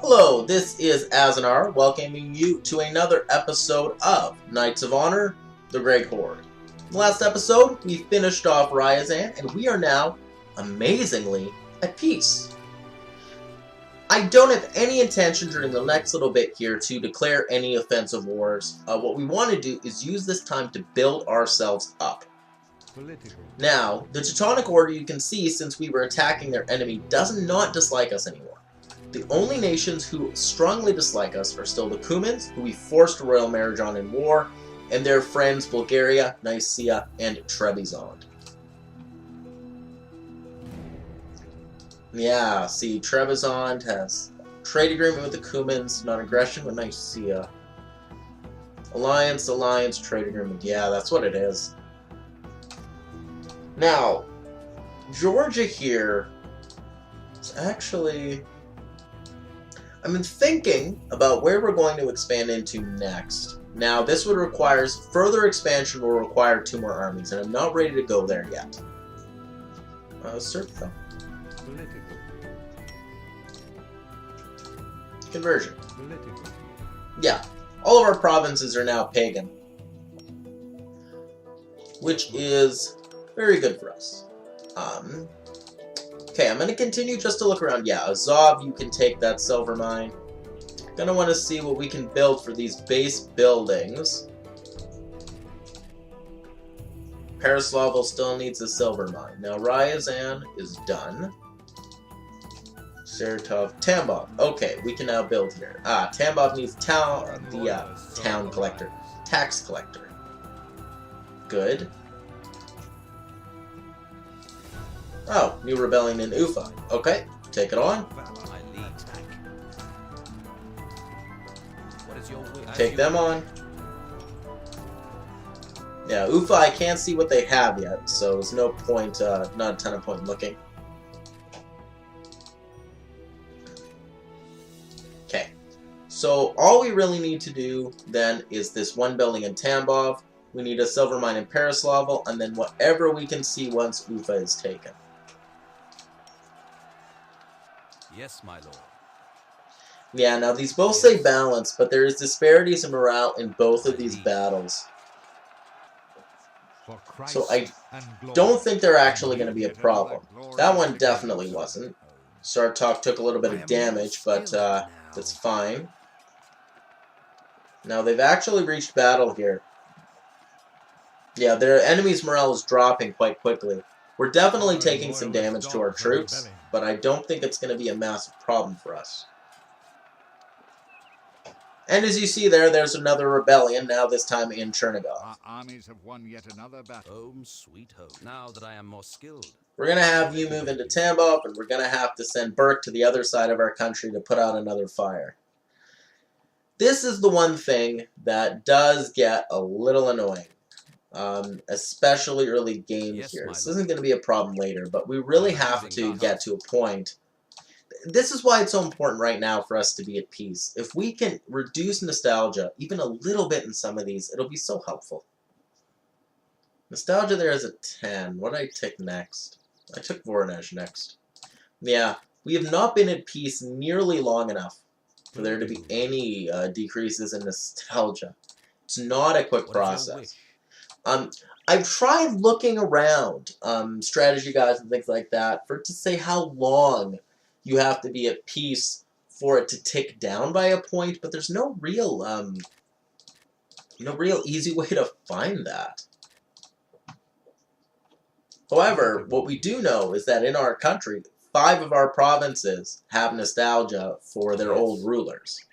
Hello, this is Azanar, welcoming you to another episode of Knights of Honor, The Great Horde. In the last episode, we finished off Ryazan, and we are now, amazingly, at peace. I don't have any intention during the next little bit here to declare any offensive wars. What we want to do is use this time to build ourselves up. Now, the Teutonic Order, you can see, since we were attacking their enemy, does not dislike us anymore. The only nations who strongly dislike us are still the Cumans, who we forced a royal marriage on in war, and their friends Bulgaria, Nicaea, and Trebizond. Yeah, see, Trebizond has trade agreement with the Cumans, non-aggression with Nicaea. Alliance, trade agreement. Yeah, that's what it is. Now, Georgia here is actually... I've been thinking about where we're going to expand into next. Now, this would require, further expansion will require 2 more armies, and I'm not ready to go there yet. Serfdom. Conversion. Yeah, all of our provinces are now pagan, which is very good for us. Okay, I'm going to continue just to look around. Yeah, Azov, you can take that silver mine. Gonna want to see what we can build for these base buildings. Pereslavl still needs a silver mine. Now, Ryazan is done. Saratov, Tambov. Okay, we can now build here. Tambov needs town collector. Tax collector. Good. Oh, new rebellion in Ufa. Okay, take it on. Take them on. Yeah, Ufa, I can't see what they have yet, so there's no point, not a ton of point looking. Okay, so all we really need to do then is this one building in Tambov. We need a silver mine in Pereslavl, and then whatever we can see once Ufa is taken. Yes, my lord. Yeah, now these both say balance, but there is disparities in morale in both of these battles. So I don't think they're actually going to be a problem. That one definitely wasn't. Sartok took a little bit of damage, but that's fine. Now they've actually reached battle here. Yeah, their enemy's morale is dropping quite quickly. We're definitely taking some damage to our troops, but I don't think it's going to be a massive problem for us. And as you see there, there's another rebellion, now this time in Chernigov. Our armies have won yet another battle. Home, sweet home. Now that I am more skilled. We're going to have you move into Tambov, and we're going to have to send Burke to the other side of our country to put out another fire. This is the one thing that does get a little annoying. Especially early game here. This isn't going to be a problem later, but we really have to get to a point. This is why it's so important right now for us to be at peace. If we can reduce nostalgia, even a little bit in some of these, it'll be so helpful. Nostalgia there is a 10. What did I take next? I took Voronezh next. Yeah, we have not been at peace nearly long enough for there to be any decreases in nostalgia. It's not a quick process. I've tried looking around strategy guides and things like that to say how long you have to be at peace for it to tick down by a point, but there's no real real easy way to find that. However, what we do know is that in our country, 5 of our provinces have nostalgia for their old rulers.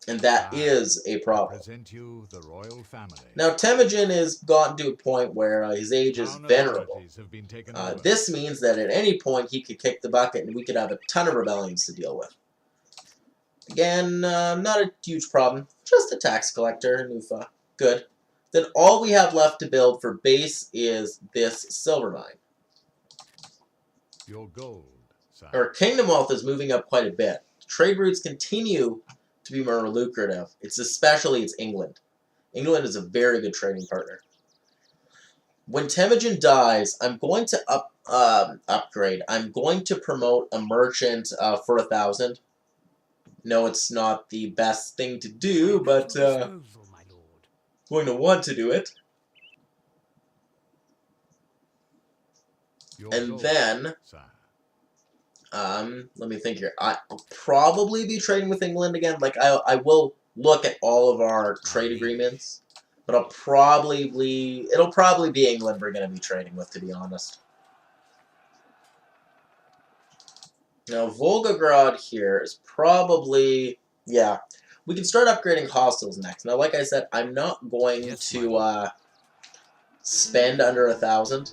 And that is a problem. Present you the royal family. Now, Temujin has gotten to a point where his age is venerable. This means that at any point he could kick the bucket and we could have a ton of rebellions to deal with. Again, not a huge problem. Just a tax collector in Ufa. Good. Then all we have left to build for base is this silver mine. Your gold, sir. Our kingdom wealth is moving up quite a bit. Trade routes continue to be more lucrative. It's England. England is a very good trading partner. When Temujin dies, I'm going to upgrade. I'm going to promote a merchant for 1,000. No, it's not the best thing to do, but going to want to do it. Your And gold, then, sire. let me think here. I'll probably be trading with England again. Like, I will look at all of our trade agreements, but it'll probably be England we're going to be trading with, to be honest. Now, Volgograd here is probably, yeah, we can start upgrading hostels next. Now, like I said, I'm not going to spend under 1,000.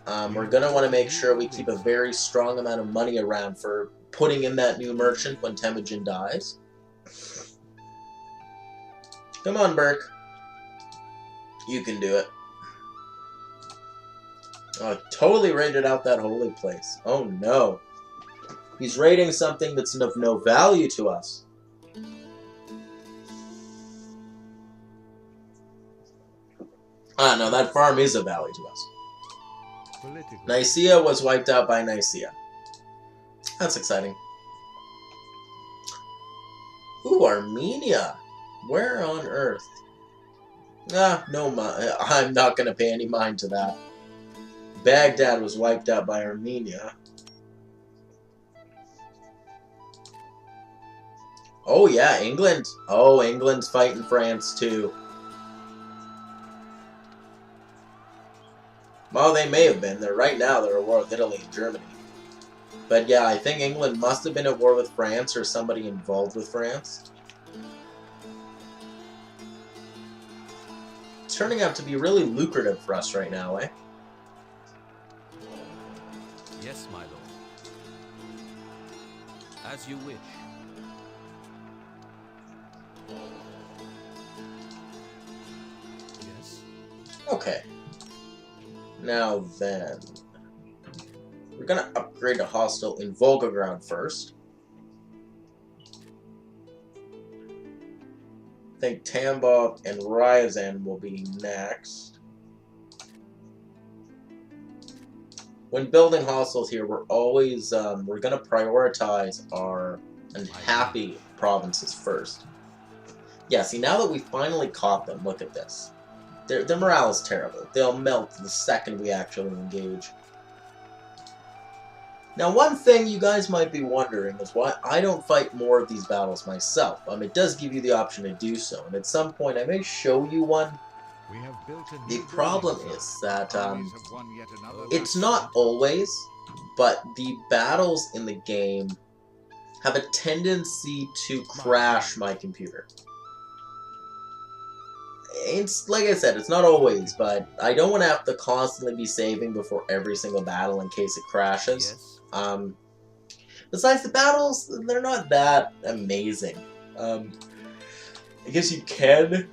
We're going to want to make sure we keep a very strong amount of money around for putting in that new merchant when Temujin dies. Come on, Burke. You can do it. Oh, totally raided out that holy place. Oh, no. He's raiding something that's of no value to us. Ah, no, that farm is of value to us. Nicaea was wiped out by Nicaea. That's exciting. Ooh, Armenia. Where on earth? Ah, no, I'm not going to pay any mind to that. Baghdad was wiped out by Armenia. Oh, yeah, England. Oh, England's fighting France, too. Well, they may have been. Right now, they're at war with Italy and Germany. But yeah, I think England must have been at war with France or somebody involved with France. It's turning out to be really lucrative for us right now, eh? Yes, my lord. As you wish. Yes. Okay. Now then, we're gonna upgrade a hostel in Volgograd first. I think Tambov and Ryazan will be next. When building hostels here, we're always we're gonna prioritize our unhappy provinces first. Yeah, see, now that we finally caught them, look at this. Their morale is terrible. They'll melt the second we actually engage. Now, one thing you guys might be wondering is why I don't fight more of these battles myself. It does give you the option to do so, and at some point I may show you one. We have built a The new problem building, is sir. that Armies have won yet another it's battle. not always, but the battles in the game have a tendency to crash my computer. It's like I said, it's not always, but I don't want to have to constantly be saving before every single battle in case it crashes. Yes. Besides, the battles, they're not that amazing. I guess you can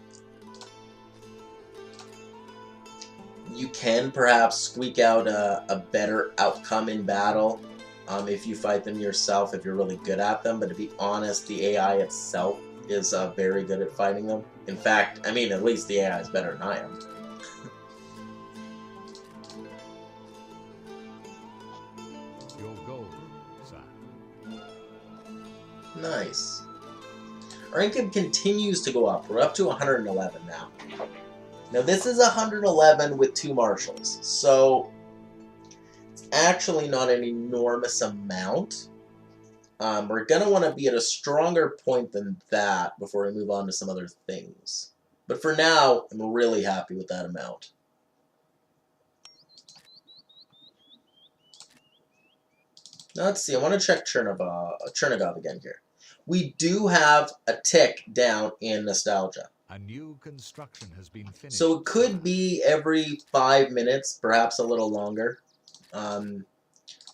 perhaps squeak out a better outcome in battle if you fight them yourself, if you're really good at them. But to be honest, the AI itself is very good at fighting them. In fact, at least the AI is better than I am. Your gold, sire. Nice. Our income continues to go up. We're up to 111 now. Now this is 111 with 2 marshals, so it's actually not an enormous amount. We're going to want to be at a stronger point than that before we move on to some other things. But for now, I'm really happy with that amount. Now let's see, I want to check Chernigov again here. We do have a tick down in nostalgia. A new construction has been finished. So it could be every 5 minutes, perhaps a little longer, that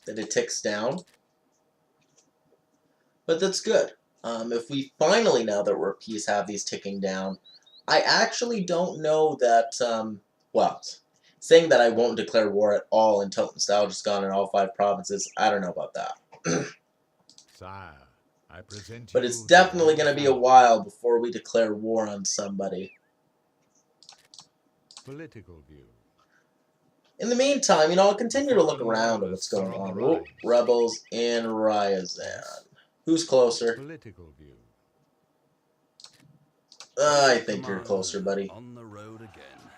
it ticks down. But that's good. If we finally, now that we're at peace, have these ticking down, I actually don't know that, well, saying that I won't declare war at all until nostalgia's gone in all 5 provinces, I don't know about that. Sire, I present But you it's the definitely royal going to be a family. while before we declare war on somebody. Political view. In the meantime, you know, I'll continue to look around at what's going on. Ooh, rebels in Ryazan. Who's closer? Political view. I think you're closer, buddy. On the road again.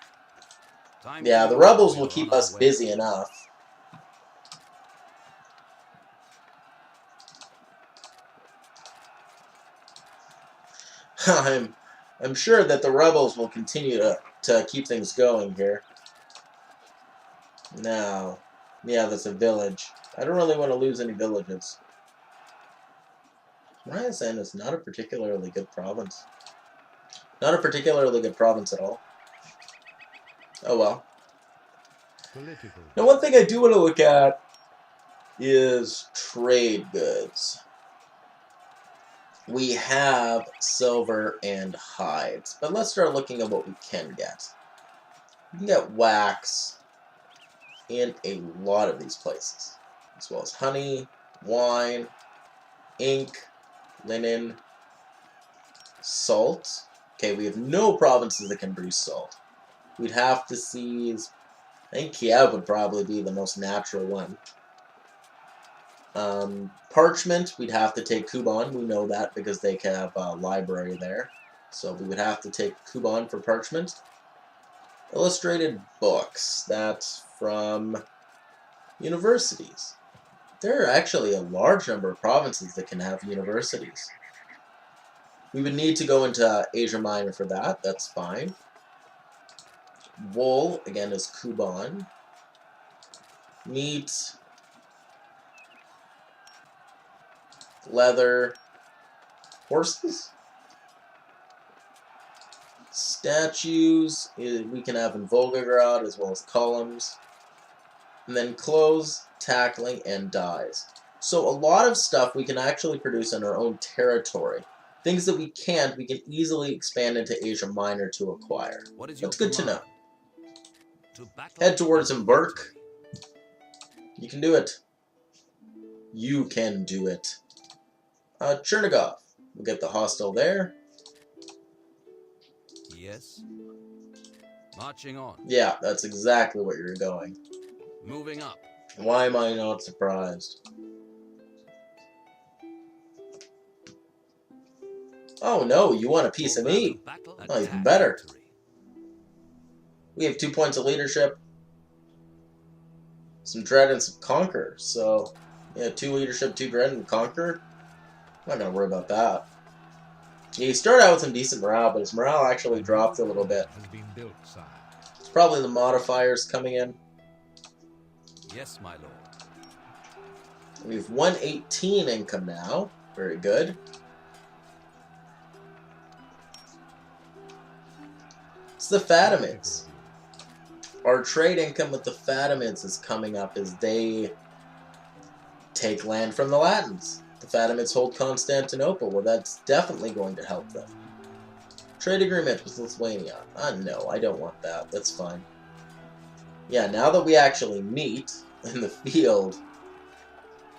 Time Yeah, to the move. rebels We will are keep on us our way. busy enough. I'm sure that the rebels will continue to keep things going here. Now, yeah, that's a village. I don't really want to lose any villages. Ryazan is not a particularly good province. Not a particularly good province at all. Oh well. Political Now, view. one thing I do want to look at is trade goods. We have silver and hides, but let's start looking at what we can get. We can get wax in a lot of these places, as well as honey, wine, ink, linen, salt. Okay, we have no provinces that can produce salt. We'd have to seize... I think Kiev would probably be the most natural one. Parchment, we'd have to take Kuban. We know that because they can have a library there. So we would have to take Kuban for parchment. Illustrated books, that's from universities. There are actually a large number of provinces that can have universities. We would need to go into Asia Minor for that, that's fine. Wool, again, is Kuban. Meat, leather, horses? Statues, we can have in Volgograd, as well as columns. And then clothes, tackling, and dyes. So a lot of stuff we can actually produce in our own territory. Things that we can't, we can easily expand into Asia Minor to acquire. What is your That's good to know. command? To battle Head towards and Imberk. victory. You can do it. You can do it. Chernigov. We'll get the hostel there. Yes. Marching on. Yeah, that's exactly where you're going. Moving up. Why am I not surprised? Oh no, you want a piece of For further me. battle Oh, even and better. victory. We have 2 points of leadership. Some dread and some conquer. So, yeah, 2 leadership, 2 dread, and conquer. I'm not going to worry about that. Yeah, he started out with some decent morale, but his morale actually dropped a little bit. Has been built, sire. It's probably the modifiers coming in. Yes, my lord. We have 118 income now. Very good. It's the Fatimids. Our trade income with the Fatimids is coming up as they take land from the Latins. The Fatimids hold Constantinople. Well, that's definitely going to help them. Trade agreement with Lithuania. No, I don't want that. That's fine. Yeah, now that we actually meet in the field,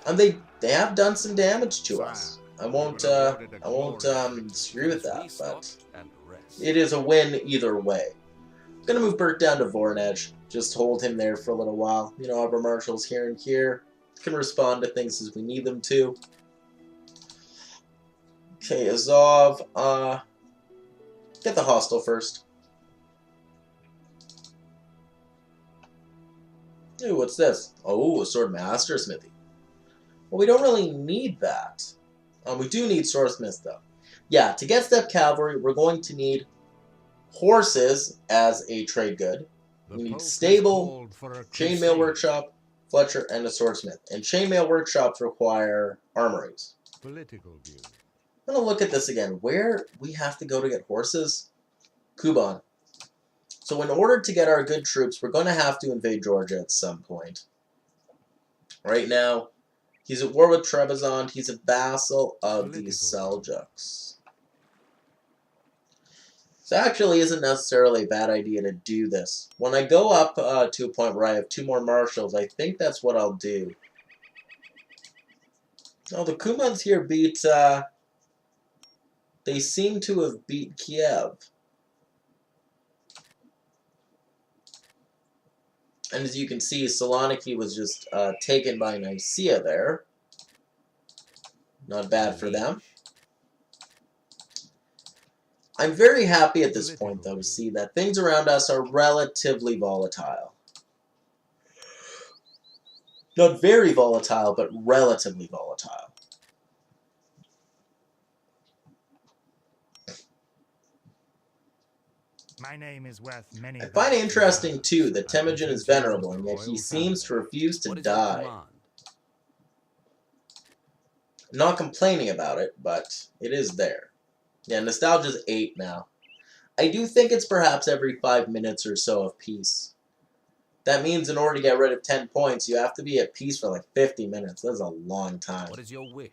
and they have done some damage to us. I won't disagree with that, but And rest. it is a win either way. I'm gonna move Burke down to Voronezh. Just hold him there for a little while. You know, our marshals here and here can respond to things as we need them to. Okay, Azov, get the hostel first. Ooh, what's this? Oh, a sword master smithy. Well, we don't really need that. We do need swordsmiths, though. Yeah, to get step cavalry, we're going to need horses as a trade good. The We need Pope has stable, called for a chainmail crusade. workshop, Fletcher, and a swordsmith. And chainmail workshops require armories. Political view. I'm going to look at this again. Where we have to go to get horses? Kuban. So in order to get our good troops, we're going to have to invade Georgia at some point. Right now, he's at war with Trebizond. He's a vassal of the Seljuks. So actually isn't necessarily a bad idea to do this. When I go up to a point where I have 2 more marshals, I think that's what I'll do. Oh, the Kumans here beat... they seem to have beat Kiev. And as you can see, Saloniki was just taken by Nicaea there. Not bad for them. I'm very happy at this point, though, to see that things around us are relatively volatile. Not very volatile, but relatively volatile. My name is worth many. I find it interesting, too, that Temujin is venerable, and yet he seems to refuse to What is your die. command? I'm not complaining about it, but it is there. Yeah, nostalgia's 8 now. I do think it's perhaps every 5 minutes or so of peace. That means in order to get rid of 10 points, you have to be at peace for like 50 minutes. That's a long time. What is your wish?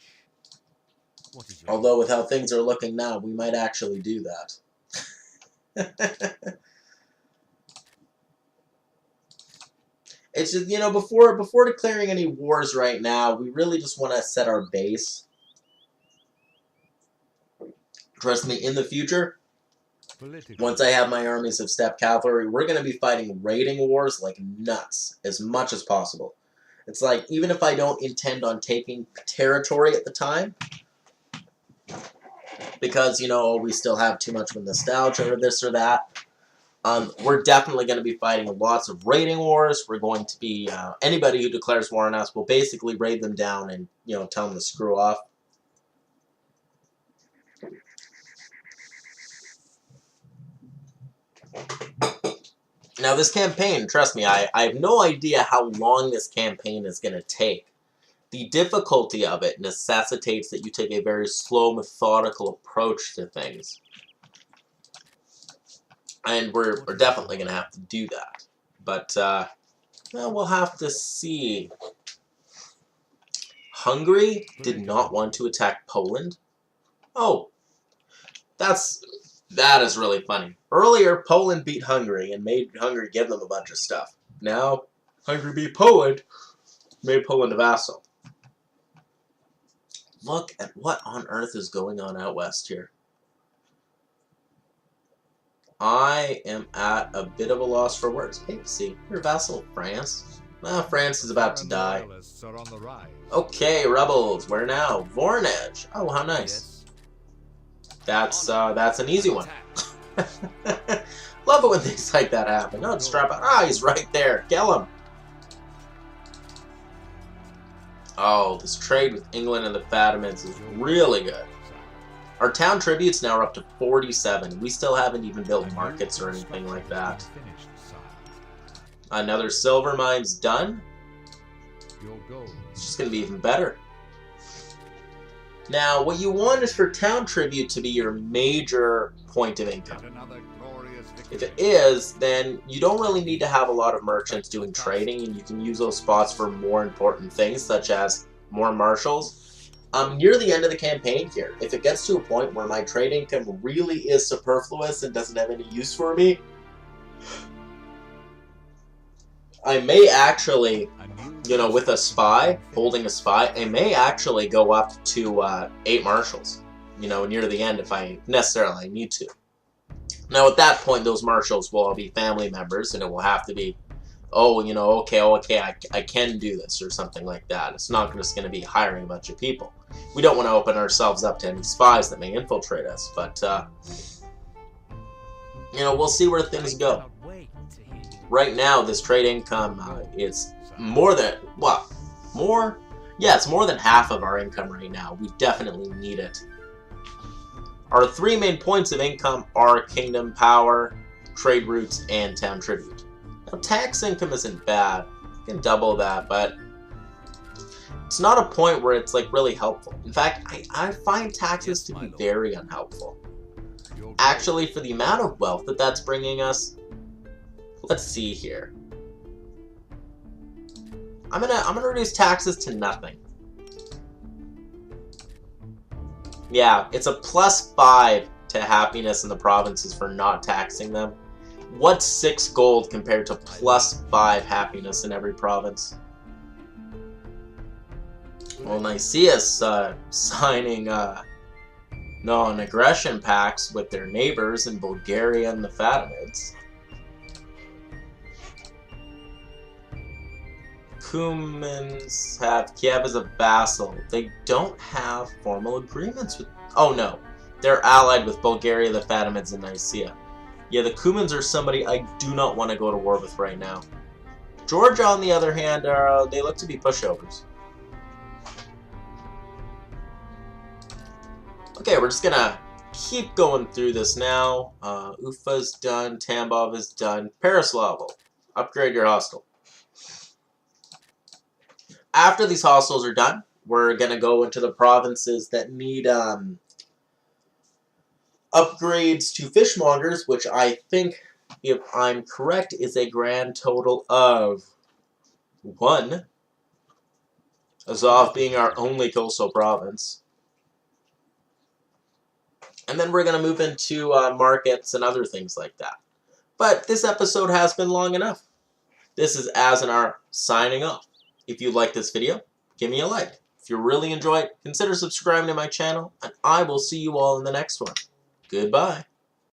What is your Although with how things are looking now, we might actually do that. It's just, you know, before declaring any wars right now, we really just want to set our base. Trust me, in the future, once I have my armies of steppe cavalry, we're going to be fighting raiding wars like nuts, as much as possible. It's like, even if I don't intend on taking territory at the time, because, you know, we still have too much of nostalgia or this or that, we're definitely going to be fighting lots of raiding wars. We're going to be, anybody who declares war on us will basically raid them down and, you know, tell them to screw off. Now, this campaign, trust me, I have no idea how long this campaign is going to take. The difficulty of it necessitates that you take a very slow, methodical approach to things. And we're definitely going to have to do that. But, well, we'll have to see. Hungary did not want to attack Poland. Oh, that is really funny. Earlier, Poland beat Hungary and made Hungary give them a bunch of stuff. Now, Hungary beat Poland, made Poland a vassal. Look at what on earth is going on out west here. I am at a bit of a loss for words. Papacy, you're a vassal of France. Well, France is about to die. Okay, rebels, where now? Voronezh. Oh, how nice. That's an easy one. Love it when things like that happen. Oh, strap out. Ah, he's right there. Kill him. Oh, this trade with England and the Fatimids is really good. Our town tributes now are up to 47. We still haven't even built markets or anything like that. Another silver mine's done. It's just going to be even better. Now, what you want is for town tribute to be your major point of income. If it is, then you don't really need to have a lot of merchants doing trading, and you can use those spots for more important things, such as more marshals. Near the end of the campaign here, if it gets to a point where my trade income really is superfluous and doesn't have any use for me, I may actually, you know, with a spy, holding a spy, I may actually go up to 8 marshals, you know, near the end if I necessarily need to. Now, at that point, those marshals will all be family members, and it will have to be, oh, you know, okay, I can do this, or something like that. It's not just going to be hiring a bunch of people. We don't want to open ourselves up to any spies that may infiltrate us, but, you know, we'll see where things go. Right now, this trade income is more than, what, more? Yeah, it's more than half of our income right now. We definitely need it. Our 3 main points of income are kingdom power, trade routes, and town tribute. Now, tax income isn't bad. You can double that, but it's not a point where it's, like, really helpful. In fact, I find taxes to be very unhelpful. Actually, for the amount of wealth that that's bringing us, let's see here. I'm gonna reduce taxes to nothing. Yeah, it's a +5 to happiness in the provinces for not taxing them. What's 6 gold compared to +5 happiness in every province? Well, Nicaea's signing non-aggression pacts with their neighbors in Bulgaria and the Fatimids. Cumans have Kiev as a vassal. They don't have formal agreements with... Oh no, they're allied with Bulgaria, the Fatimids, and Nicaea. Yeah, the Cumans are somebody I do not want to go to war with right now. Georgia, on the other hand, they look to be pushovers. Okay, we're just gonna keep going through this now. Ufa's done, Tambov is done. Pereslavo, upgrade your hostel. After these hostels are done, we're gonna go into the provinces that need upgrades to fishmongers, which I think, if I'm correct, is a grand total of 1. Azov being our only coastal province. And then we're going to move into markets and other things like that. But this episode has been long enough. This is Azanar signing off. If you like this video, give me a like. If you really enjoy it, consider subscribing to my channel, and I will see you all in the next one. Goodbye.